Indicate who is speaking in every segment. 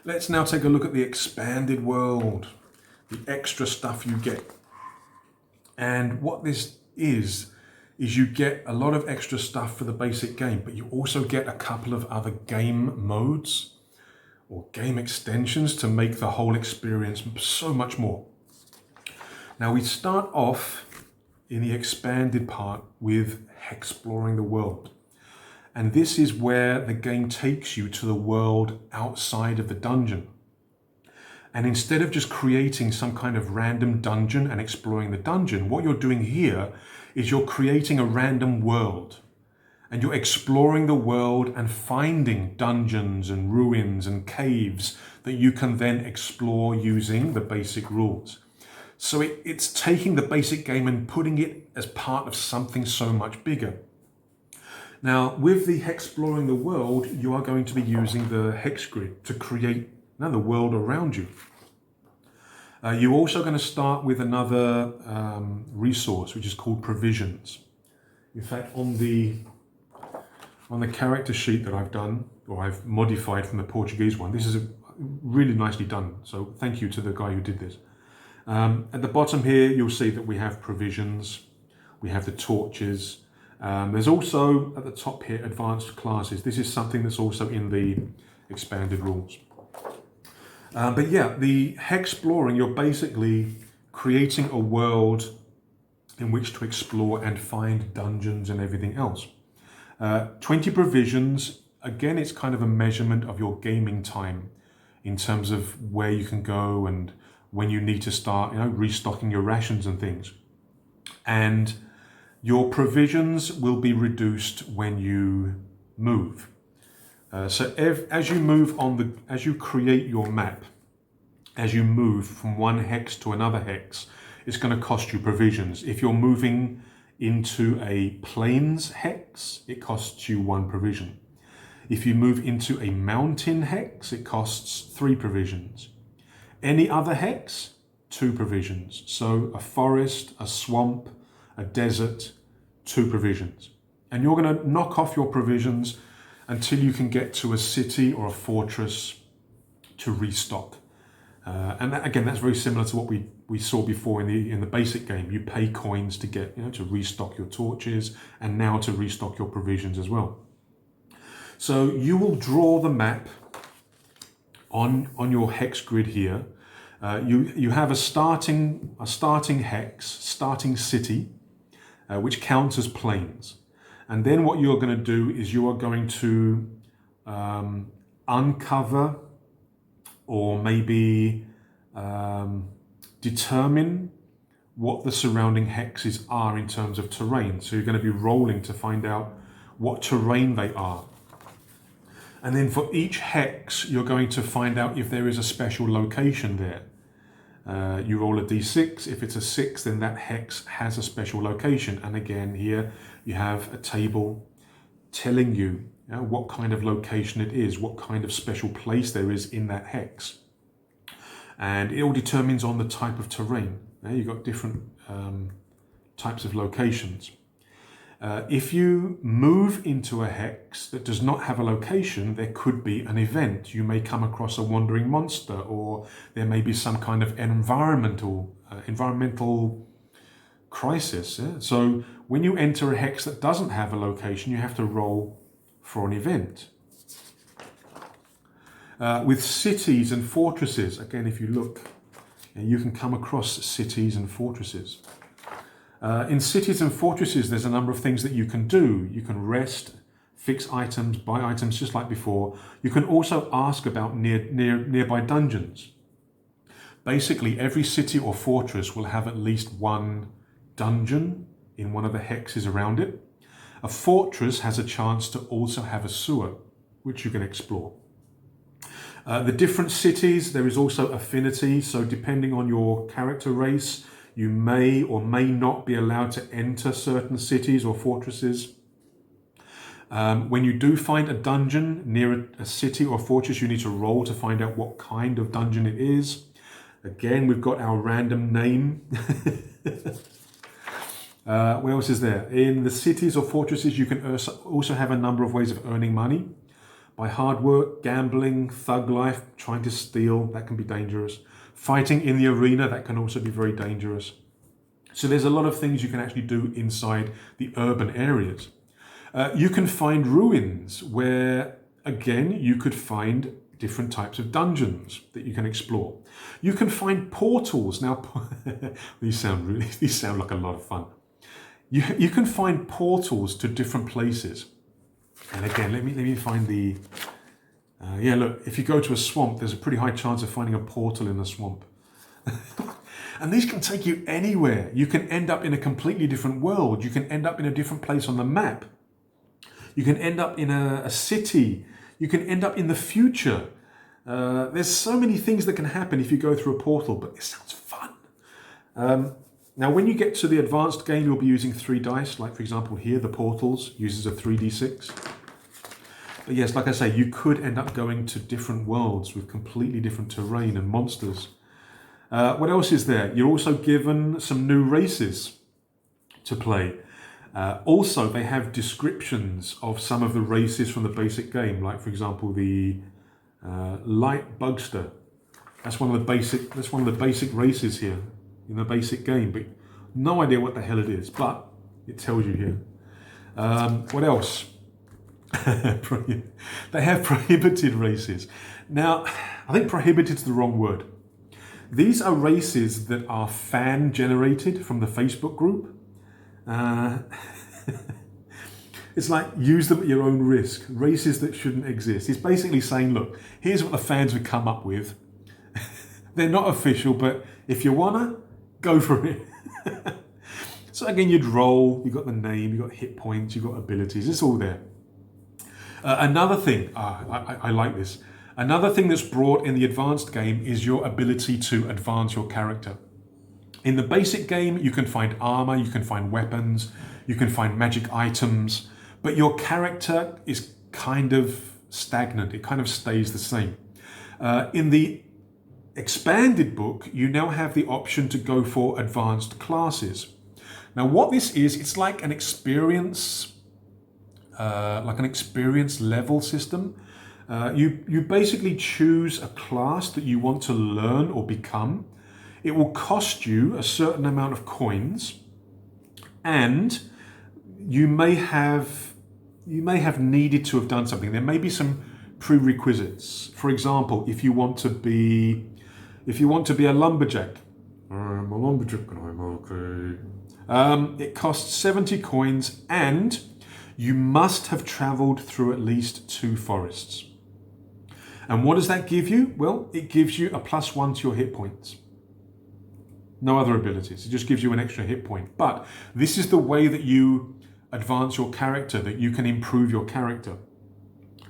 Speaker 1: Let's now take a look at the expanded world, the extra stuff you get. And what this is you get a lot of extra stuff for the basic game, but you also get a couple of other game modes or game extensions to make the whole experience so much more. Now we start off in the expanded part with Hexploring the world. And this is where the game takes you to the world outside of the dungeon. And instead of just creating some kind of random dungeon and exploring the dungeon, what you're doing here is you're creating a random world. And you're exploring the world and finding dungeons and ruins and caves that you can then explore using the basic rules. So it's taking the basic game and putting it as part of something so much bigger. Now, with the Hexploring the world, you are going to be using the hex grid to create the world around you. You're also going to start with another resource, which is called provisions. In fact, on the character sheet that I've done, or I've modified from the Portuguese one, this is really nicely done. So thank you to the guy who did this. At the bottom here, you'll see that we have provisions, we have the torches. There's also at the top here advanced classes. This is something that's also in the expanded rules. But yeah, the Hexploring, you're basically creating a world in which to explore and find dungeons and everything else. 20 provisions, again, it's kind of a measurement of your gaming time in terms of where you can go and when you need to start, restocking your rations and things. And your provisions will be reduced when you move. So as you move as you create your map, as you move from one hex to another hex, it's going to cost you provisions. If you're moving into a plains hex, it costs you 1 provision. If you move into a mountain hex, it costs 3 provisions. Any other hex, 2 provisions. So a forest, a swamp, a desert, 2 provisions. And you're going to knock off your provisions until you can get to a city or a fortress to restock. And that, again, that's very similar to what we saw before in the basic game. You pay coins to get to restock your torches and now to restock your provisions as well. So you will draw the map on your hex grid here. You have a starting hex, starting city, which counts as plains. And then what you're going to do is you are going to uncover or maybe determine what the surrounding hexes are in terms of terrain. So you're going to be rolling to find out what terrain they are. And then for each hex, you're going to find out if there is a special location there. You roll a d6. If it's a 6, then that hex has a special location. And again, here you have a table telling you, what kind of location it is, what kind of special place there is in that hex. And it all determines on the type of terrain. You've got different types of locations. If you move into a hex that does not have a location, there could be an event. You may come across a wandering monster, or there may be some kind of environmental crisis. So when you enter a hex that doesn't have a location, you have to roll for an event. With cities and fortresses, again, if you look, you can come across cities and fortresses. In cities and fortresses, there's a number of things that you can do. You can rest, fix items, buy items just like before. You can also ask about nearby dungeons. Basically, every city or fortress will have at least one dungeon in one of the hexes around it. A fortress has a chance to also have a sewer, which you can explore. The different cities, there is also affinity. So depending on your character race, you may or may not be allowed to enter certain cities or fortresses. When you do find a dungeon near a city or fortress, you need to roll to find out what kind of dungeon it is. Again, we've got our random name. What else is there? In the cities or fortresses, you can also have a number of ways of earning money. by hard work, gambling, thug life, trying to steal, that can be dangerous. Fighting in the arena, that can also be very dangerous. So there's a lot of things you can actually do inside the urban areas. You can find ruins where, again, you could find different types of dungeons that you can explore. You can find portals. Now, these sound like a lot of fun. You can find portals to different places. And again, let me find the... yeah, look, if you go to a swamp, there's a pretty high chance of finding a portal in the swamp. And these can take you anywhere. You can end up in a completely different world. You can end up in a different place on the map. You can end up in a city. You can end up in the future. There's so many things that can happen if you go through a portal, but it sounds fun. Now, when you get to the advanced game, you'll be using 3 dice. Like, for example, here, the portals uses a 3d6. But yes, like I say, you could end up going to different worlds with completely different terrain and monsters. What else is there? You're also given some new races to play. Also, they have descriptions of some of the races from the basic game. Like, for example, the light bugster. That's one of the basic races here in the basic game. But no idea what the hell it is, but it tells you here. What else? They have prohibited races. Now, I think prohibited is the wrong word. These are races that are fan generated from the Facebook group. It's like, use them at your own risk. Races that shouldn't exist. It's basically saying, look, here's what the fans would come up with. They're not official, but if you wanna, go for it. So again, you'd roll, you've got the name, you've got hit points, you've got abilities, it's all there. Another thing, I like this. Another thing that's brought in the advanced game is your ability to advance your character. In the basic game, you can find armor, you can find weapons, you can find magic items, but your character is kind of stagnant. It kind of stays the same. In the expanded book, you now have the option to go for advanced classes. Now, what this is, it's like an experience level system. You basically choose a class that you want to learn or become. It will cost you a certain amount of coins, and you may have needed to have done something. There may be some prerequisites. For example, if you want to be a lumberjack. I'm a lumberjack and I'm okay. It costs 70 coins, and you must have traveled through at least 2 forests. And what does that give you? Well, it gives you a +1 to your hit points. No other abilities. It just gives you an extra hit point. But this is the way that you advance your character, that you can improve your character.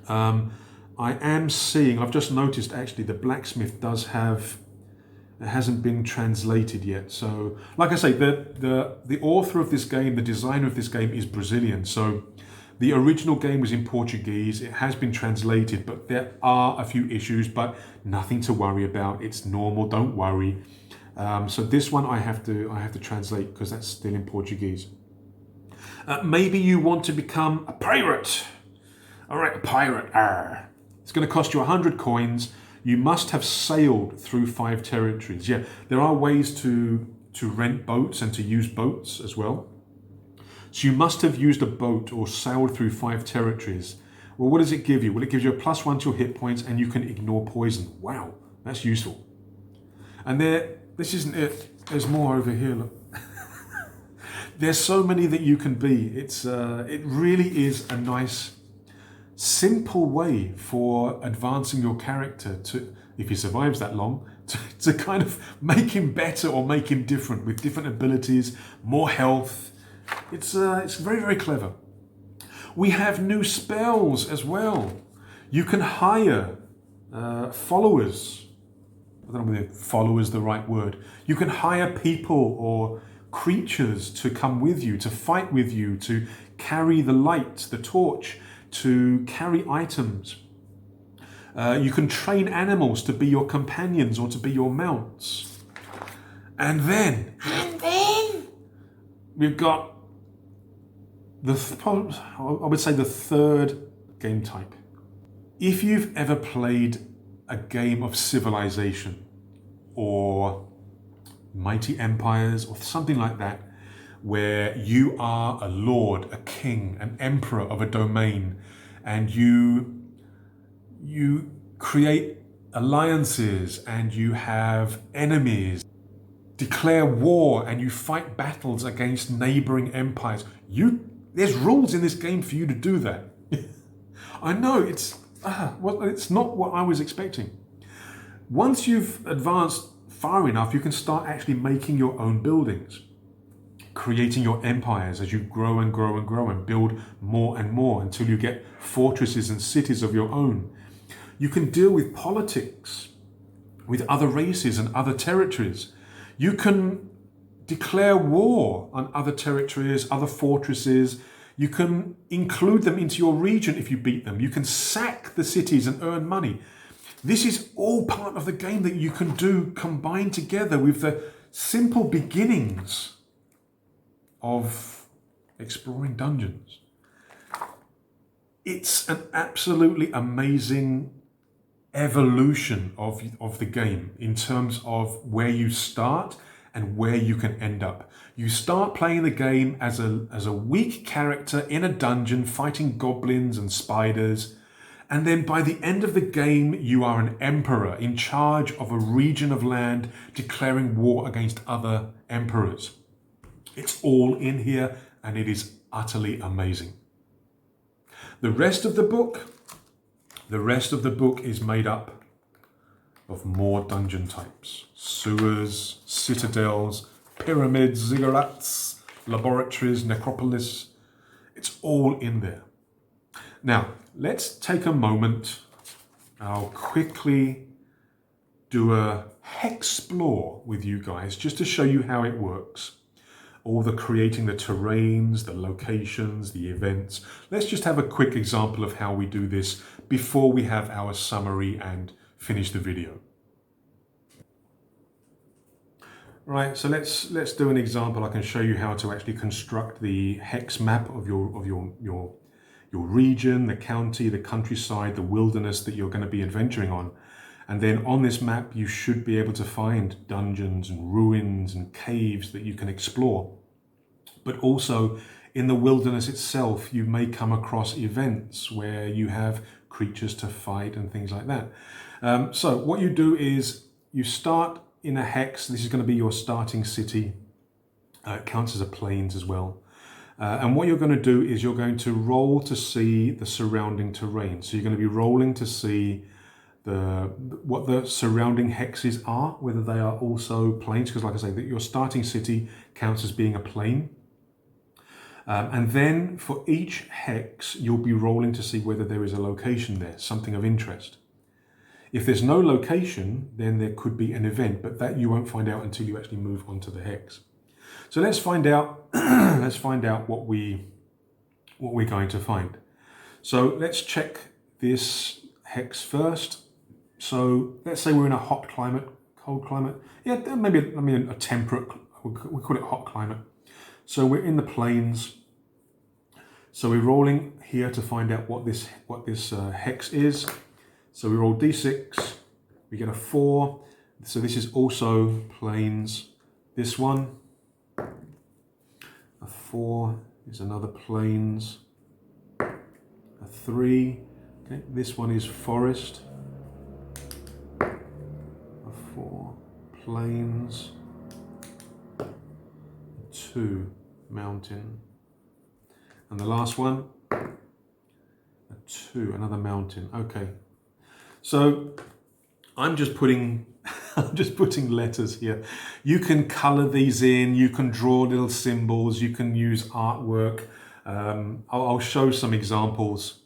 Speaker 1: I am seeing, I've just noticed actually, the blacksmith does have, it hasn't been translated yet. So, like I say, the author of this game, the designer of this game is Brazilian. So the original game was in Portuguese. It has been translated, but there are a few issues, but nothing to worry about. It's normal, don't worry. So this one I have to translate because that's still in Portuguese. Maybe you want to become a pirate. All right, a pirate. Arr. It's going to cost you 100 coins. You must have sailed through 5 territories. Yeah, there are ways to rent boats and to use boats as well. So you must have used a boat or sailed through 5 territories. Well, what does it give you? Well, it gives you a +1 to your hit points, and you can ignore poison. Wow, that's useful. And this isn't it. There's more over here. Look. There's so many that you can be. It really is a nice, simple way for advancing your character to, if he survives that long, to kind of make him better or make him different with different abilities, more health. It's very, very clever. We have new spells as well. You can hire followers. I don't know whether follow is the right word. You can hire people or creatures to come with you, to fight with you, to carry the light, the torch, to carry items. You can train animals to be your companions or to be your mounts. And then we've got I would say the third game type. If you've ever played a game of Civilization or Mighty Empires or something like that, where you are a lord, a king, an emperor of a domain, and you create alliances and you have enemies, declare war and you fight battles against neighboring empires. There's rules in this game for you to do that. I know it's not what I was expecting. Once you've advanced far enough, you can start actually making your own buildings, creating your empires as you grow and grow and grow and build more and more until you get fortresses and cities of your own. You can deal with politics, with other races and other territories. You can declare war on other territories, other fortresses. You can include them into your region if you beat them. You can sack the cities and earn money. This is all part of the game that you can do combined together with the simple beginnings of exploring dungeons. It's an absolutely amazing evolution of the game in terms of where you start and where you can end up. You start playing the game as a weak character in a dungeon fighting goblins and spiders, and then by the end of the game you are an emperor in charge of a region of land declaring war against other emperors. It's all in here and it is utterly amazing. The rest of the book is made up of more dungeon types. Sewers, citadels, pyramids, ziggurats, laboratories, necropolis. It's all in there. Now, let's take a moment. I'll quickly do a hexplore with you guys just to show you how it works. All the creating the terrains, the locations, the events. Let's just have a quick example of how we do this before we have our summary and finish the video. Right, so let's do an example. I can show you how to actually construct the hex map of your region, the county, the countryside, the wilderness that you're going to be adventuring on. And then on this map, you should be able to find dungeons and ruins and caves that you can explore. But also in the wilderness itself, you may come across events where you have creatures to fight and things like that. So what you do is you start in a hex. This is going to be your starting city. It counts as a plains as well. And what you're going to do is you're going to roll to see the surrounding terrain. So you're going to be rolling to see what the surrounding hexes are, whether they are also plains, because like I say, that your starting city counts as being a plain. And then for each hex, you'll be rolling to see whether there is a location there, something of interest. If there's no location, then there could be an event, but that you won't find out until you actually move on to the hex. So let's find out. Let's find out what we're going to find. So let's check this hex first. So let's say we're in a hot climate, cold climate. Yeah, maybe a temperate. We call it hot climate. So we're in the plains. So we're rolling here to find out what this hex is. So we roll d6. We get a 4. So this is also plains. This one, a 4 is another plains. A 3. Okay, this one is forest. A 4 plains. A 2 mountain. And the last one, a 2, another mountain. Okay. So I'm just putting letters here. You can color these in, you can draw little symbols, you can use artwork. I'll show some examples.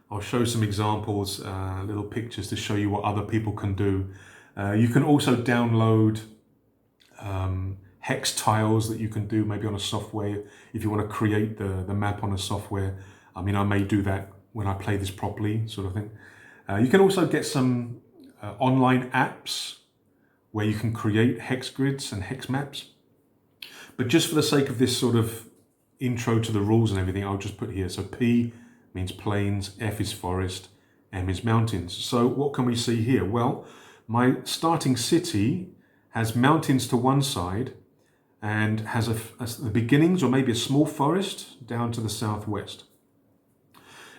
Speaker 1: Little pictures to show you what other people can do. You can also download hex tiles that you can do maybe on a software if you want to create the map on a software. I mean, I may do that when I play this properly, sort of thing. You can also get some online apps where you can create hex grids and hex maps. But just for the sake of this sort of intro to the rules and everything, I'll just put here. So P means plains, F is forest, M is mountains. So what can we see here? Well, my starting city has mountains to one side and has the beginnings or maybe a small forest down to the southwest.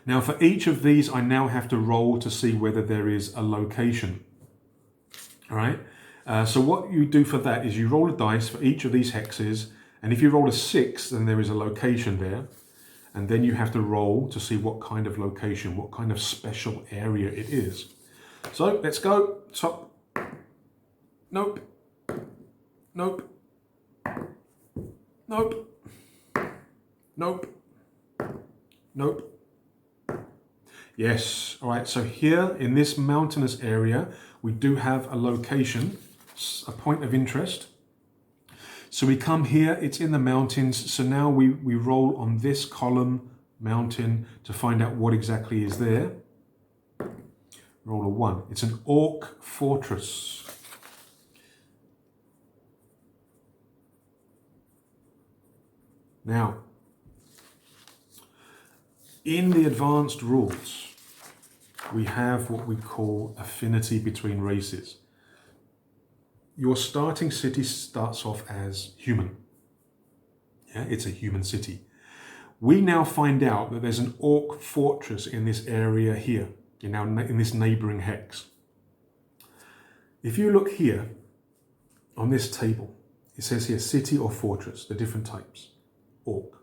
Speaker 1: Now for each of these, I now have to roll to see whether there is a location. All right. So what you do for that is you roll a dice for each of these hexes, and if you roll a 6, then there is a location there. And then you have to roll to see what kind of location, what kind of special area it is. So let's go. Top. Nope. Nope. Nope. Nope. Nope. Yes. All right. So here in this mountainous area, we do have a location, a point of interest. So we come here, it's in the mountains. So now we roll on this column, mountain, to find out what exactly is there. Roll a 1. It's an orc fortress. Now, in the advanced rules, we have what we call affinity between races. Your starting city starts off as human. Yeah, it's a human city. We now find out that there's an orc fortress in this area here, in this neighboring hex. If you look here on this table, it says here city or fortress, the different types. Orc.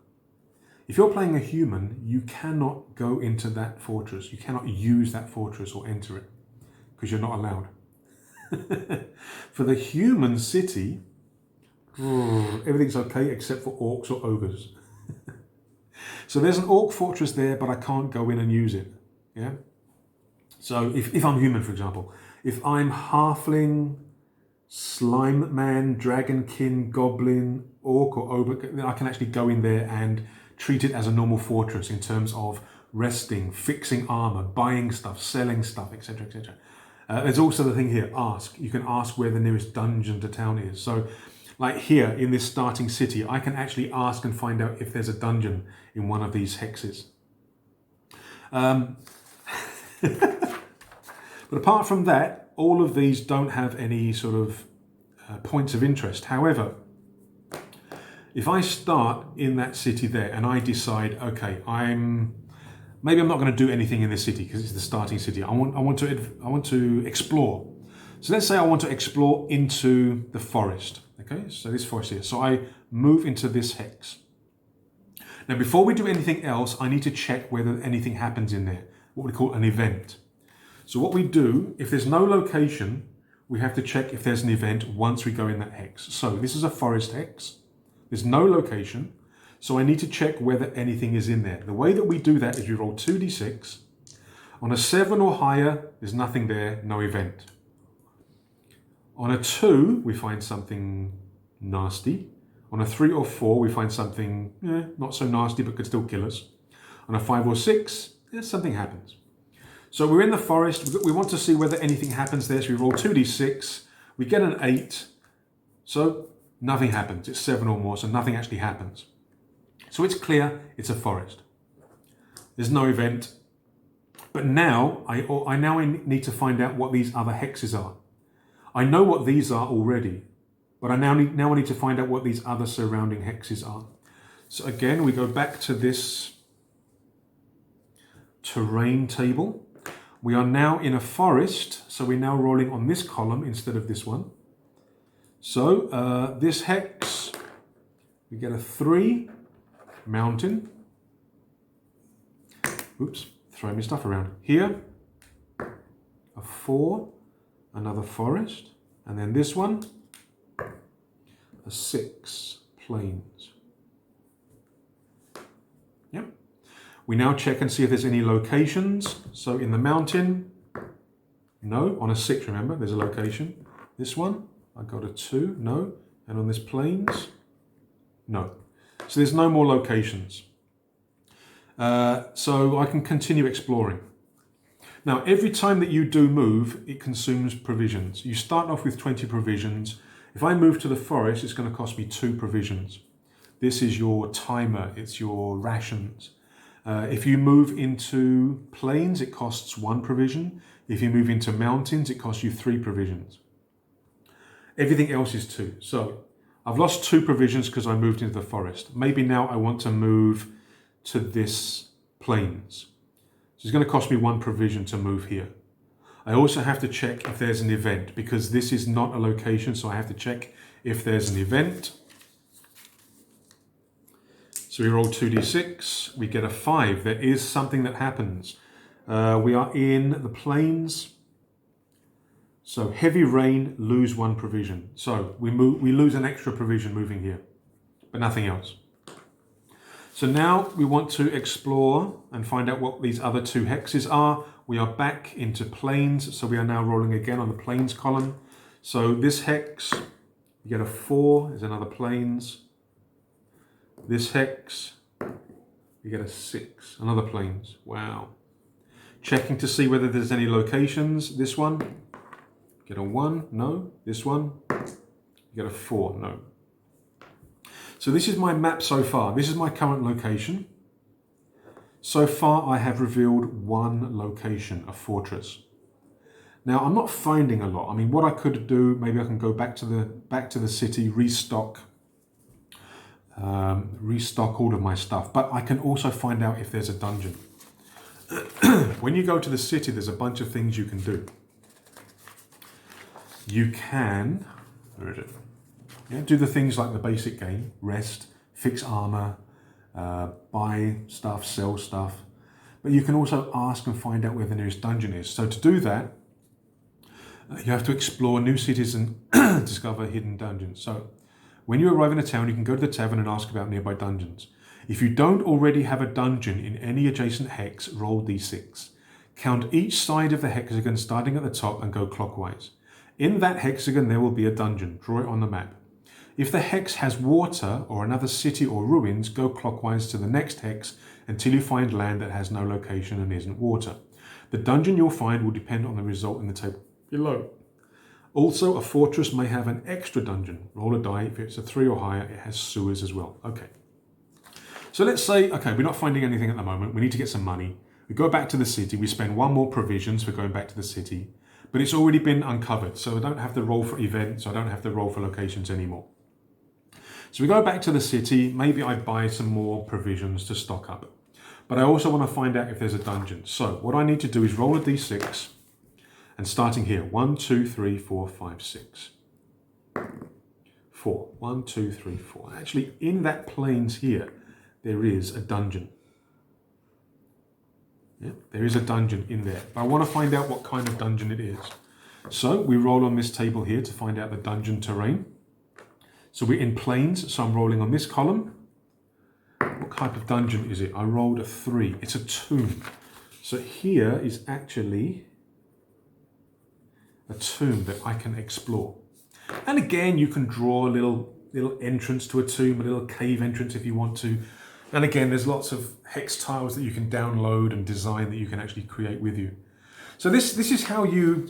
Speaker 1: If you're playing a human, you cannot go into that fortress. You cannot use that fortress or enter it because you're not allowed. For the human city, everything's okay except for orcs or ogres. So there's an orc fortress there, but I can't go in and use it. Yeah. So if I'm human, for example, if I'm halfling, slime man, dragonkin, goblin, orc or ogre, then I can actually go in there and treat it as a normal fortress in terms of resting, fixing armor, buying stuff, selling stuff, etc., etc. There's also the thing here, ask. You can ask where the nearest dungeon to town is. So like here in this starting city, I can actually ask and find out if there's a dungeon in one of these hexes. But apart from that, all of these don't have any sort of points of interest. However, if I start in that city there and I decide, okay, maybe I'm not going to do anything in this city because it's the starting city. I want to explore. So let's say I want to explore into the forest. Okay, so this forest here. So I move into this hex. Now, before we do anything else, I need to check whether anything happens in there, what we call an event. So what we do, if there's no location, we have to check if there's an event once we go in that hex. So this is a forest hex. There's no location. So I need to check whether anything is in there. The way that we do that is we roll 2d6. On a 7 or higher, there's nothing there, no event. On a 2, we find something nasty. On a 3 or 4, we find something not so nasty but could still kill us. On a 5 or 6, something happens. So we're in the forest. We want to see whether anything happens there. So we roll 2d6. We get an 8. So nothing happens. It's 7 or more, so nothing actually happens. So it's clear it's a forest. There's no event. But now I need to find out what these other hexes are. I know what these are already, but I need to find out what these other surrounding hexes are. So again, we go back to this terrain table. We are now in a forest, so we're now rolling on this column instead of this one. So this hex, we get a 3, mountain. Oops, throwing my stuff around. Here, a 4, another forest, and then this one, a 6, plains. Yep. We now check and see if there's any locations. So in the mountain, no. On a 6, remember, there's a location. This one, I got a 2, no. And on this plains, no. So there's no more locations. So I can continue exploring. Now, every time that you do move, it consumes provisions. You start off with 20 provisions. If I move to the forest, it's going to cost me 2 provisions. This is your timer. It's your rations. If you move into plains, it costs 1 provision. If you move into mountains, it costs you 3 provisions. Everything else is 2. So I've lost 2 provisions because I moved into the forest. Maybe now I want to move to this plains. So it's going to cost me 1 provision to move here. I also have to check if there's an event because this is not a location, so I have to check if there's an event. So we roll 2d6, we get a 5. There is something that happens. We are in the plains. So heavy rain, lose 1 provision. So we lose an extra provision moving here, but nothing else. So now we want to explore and find out what these other 2 hexes are. We are back into plains, so we are now rolling again on the plains column. So this hex, you get a 4, is another plains. This hex, you get a 6, another plains. Wow. Checking to see whether there's any locations. This one, get a 1, no. This one, you get a 4, no. So this is my map so far. This is my current location. So far I have revealed 1 location, a fortress. Now I'm not finding a lot. I mean, what I could do, maybe I can go back to the city, restock all of my stuff, but I can also find out if there's a dungeon. When you go to the city, there's a bunch of things you can do. You can, where is it? Yeah, do the things like the basic game, rest, fix armor, buy stuff, sell stuff, but you can also ask and find out where the nearest dungeon is. So to do that, you have to explore new cities and discover hidden dungeons. So when you arrive in a town, you can go to the tavern and ask about nearby dungeons. If you don't already have a dungeon in any adjacent hex, roll d6. Count each side of the hexagon starting at the top and go clockwise. In that hexagon, there will be a dungeon. Draw it on the map. If the hex has water or another city or ruins, go clockwise to the next hex until you find land that has no location and isn't water. The dungeon you'll find will depend on the result in the table below. Also, a fortress may have an extra dungeon. Roll a die. If it's a 3 or higher, it has sewers as well. Okay. So let's say, okay, we're not finding anything at the moment. We need to get some money. We go back to the city. We spend 1 more provisions for going back to the city. But it's already been uncovered, so I don't have to roll for events. I don't have to roll for locations anymore. So we go back to the city. Maybe I buy some more provisions to stock up. But I also want to find out if there's a dungeon. So what I need to do is roll a d6. And starting here, 1, 2, 3, 4, 5, 6. 4. 1, 2, 3, 4. Actually, in that plains here, there is a dungeon. Yeah, there is a dungeon in there. But I want to find out what kind of dungeon it is. So we roll on this table here to find out the dungeon terrain. So we're in plains, so I'm rolling on this column. What type of dungeon is it? I rolled a 3. It's a tomb. So here is actually a tomb that I can explore. And again, you can draw a little entrance to a tomb, a little cave entrance if you want to. And again, there's lots of hex tiles that you can download and design that you can actually create with you. So this is how you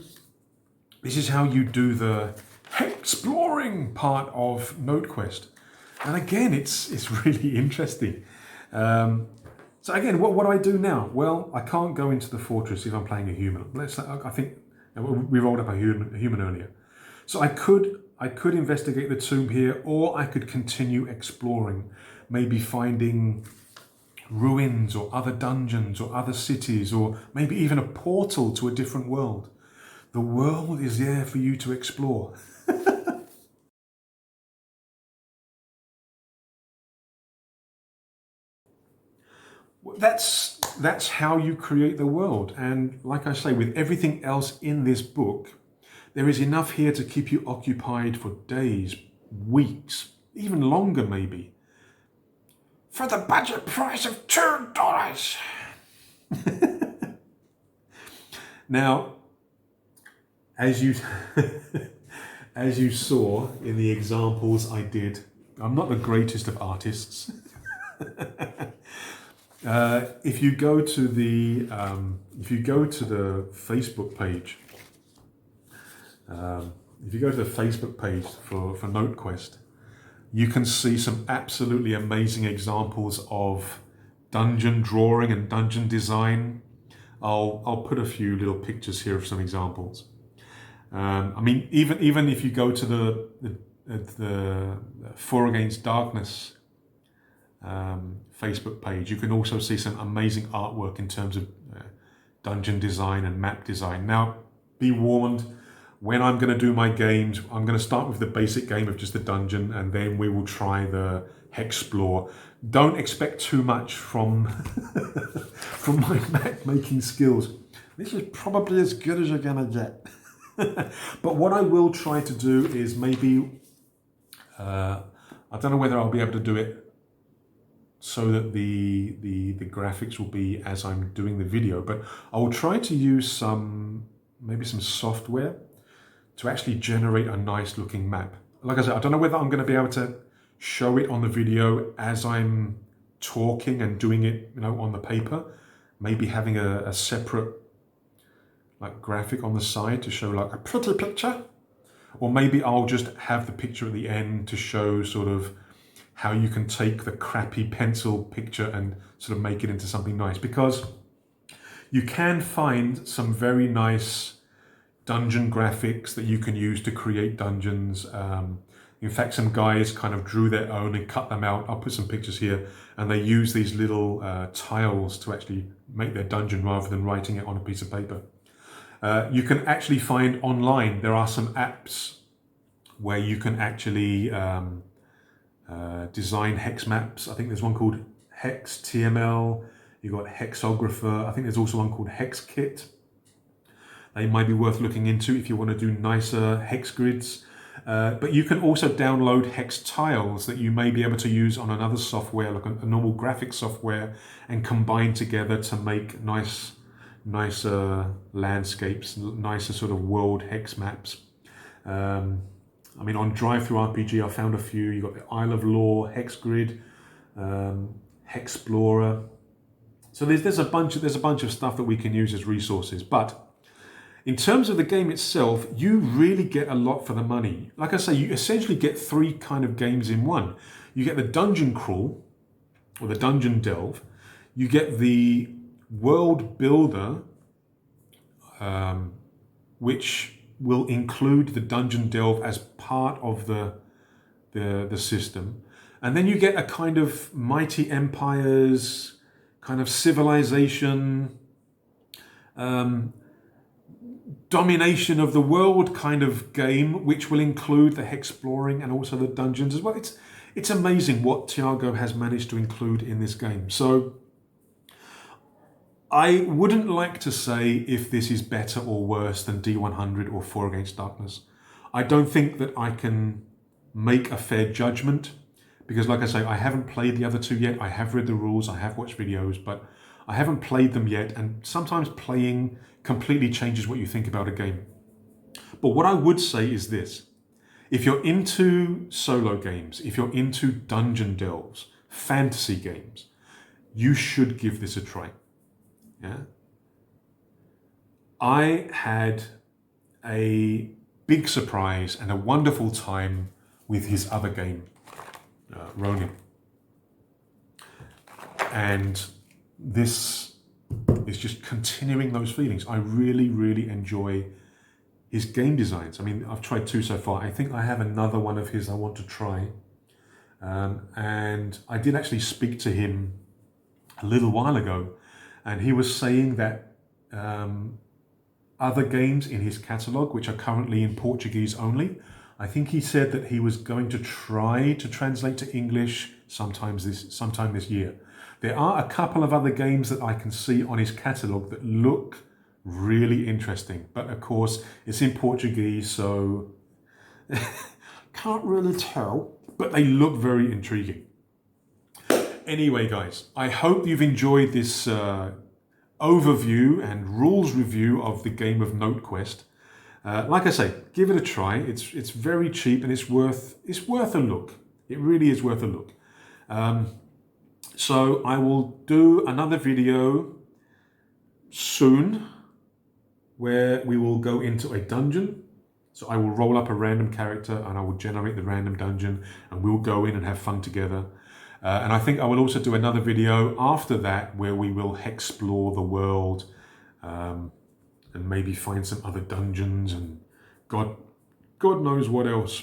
Speaker 1: do the Hexploring part of NoteQuest. And again, it's really interesting. So again, what do I do now? Well, I can't go into the fortress if I'm playing a human. I think we rolled up a human earlier. So I could investigate the tomb here, or I could continue exploring, maybe finding ruins or other dungeons or other cities, or maybe even a portal to a different world. The world is there for you to explore. That's how you create the world. And like I say, with everything else in this book, there is enough here to keep you occupied for days, weeks, even longer maybe. For the budget price of $2. Now, as you saw in the examples I did, I'm not the greatest of artists. If you go to the Facebook page, for NoteQuest, you can see some absolutely amazing examples of dungeon drawing and dungeon design. I'll put a few little pictures here of some examples. I mean, even if you go to the 4 Against Darkness Facebook page, you can also see some amazing artwork in terms of dungeon design and map design. Now, be warned, when I'm going to do my games, I'm going to start with the basic game of just the dungeon, and then we will try the Hexplore. Don't expect too much from from my map making skills. This is probably as good as you're going to get. But what I will try to do is maybe, I don't know whether I'll be able to do it so that the graphics will be as I'm doing the video, but I will try to use maybe some software to actually generate a nice looking map. Like I said, I don't know whether I'm going to be able to show it on the video as I'm talking and doing it, on the paper. Maybe having a separate graphic on the side to show a pretty picture, or maybe I'll just have the picture at the end to show sort of how you can take the crappy pencil picture and sort of make it into something nice, because you can find some very nice dungeon graphics that you can use to create dungeons. In fact, some guys kind of drew their own and cut them out. I'll put some pictures here, and they use these little tiles to actually make their dungeon rather than writing it on a piece of paper. You can actually find online, there are some apps where you can actually design hex maps. I think there's one called HexTML, you've got Hexographer, I think there's also one called HexKit. They might be worth looking into if you want to do nicer hex grids. But you can also download hex tiles that you may be able to use on another software, like a normal graphic software, and combine together to make nicer landscapes, nicer sort of world hex maps. I mean, on Drive-Thru-RPG, I found a few. You've got the Isle of Lore, Hex Grid, Hexplorer. So there's a bunch of stuff that we can use as resources. But in terms of the game itself, you really get a lot for the money. Like I say, you essentially get 3 kind of games in one. You get the Dungeon Crawl, or the Dungeon Delve. You get the World Builder, which will include the Dungeon Delve as part of the system. And then you get a kind of Mighty Empires, kind of civilization, domination of the world kind of game, which will include the Hexploring and also the dungeons as well. It's amazing what Thiago has managed to include in this game. So I wouldn't like to say if this is better or worse than D100 or 4 Against Darkness. I don't think that I can make a fair judgment, because like I say, I haven't played the other 2 yet. I have read the rules, I have watched videos, but I haven't played them yet, and sometimes playing completely changes what you think about a game. But what I would say is this: if you're into solo games, if you're into dungeon delves, fantasy games, you should give this a try. Yeah. I had a big surprise and a wonderful time with his other game, Ronin. And this is just continuing those feelings. I really, really enjoy his game designs. I mean, I've tried 2 so far. I think I have another one of his I want to try. And I did actually speak to him a little while ago, and he was saying that other games in his catalogue, which are currently in Portuguese only, I think he said that he was going to try to translate to English sometime this year. There are a couple of other games that I can see on his catalogue that look really interesting, but of course it's in Portuguese, so can't really tell, but they look very intriguing. Anyway, guys, I hope you've enjoyed this overview and rules review of the game of NoteQuest. Like I say, give it a try. It's very cheap, and it's worth a look. It really is worth a look. So I will do another video soon where we will go into a dungeon. So I will roll up a random character and I will generate the random dungeon, and we'll go in and have fun together. And I think I will also do another video after that where we will explore the world and maybe find some other dungeons and God knows what else.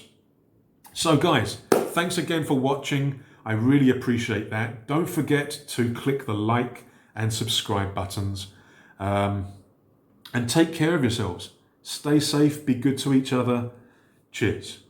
Speaker 1: So guys, thanks again for watching. I really appreciate that. Don't forget to click the like and subscribe buttons. And take care of yourselves. Stay safe, be good to each other. Cheers.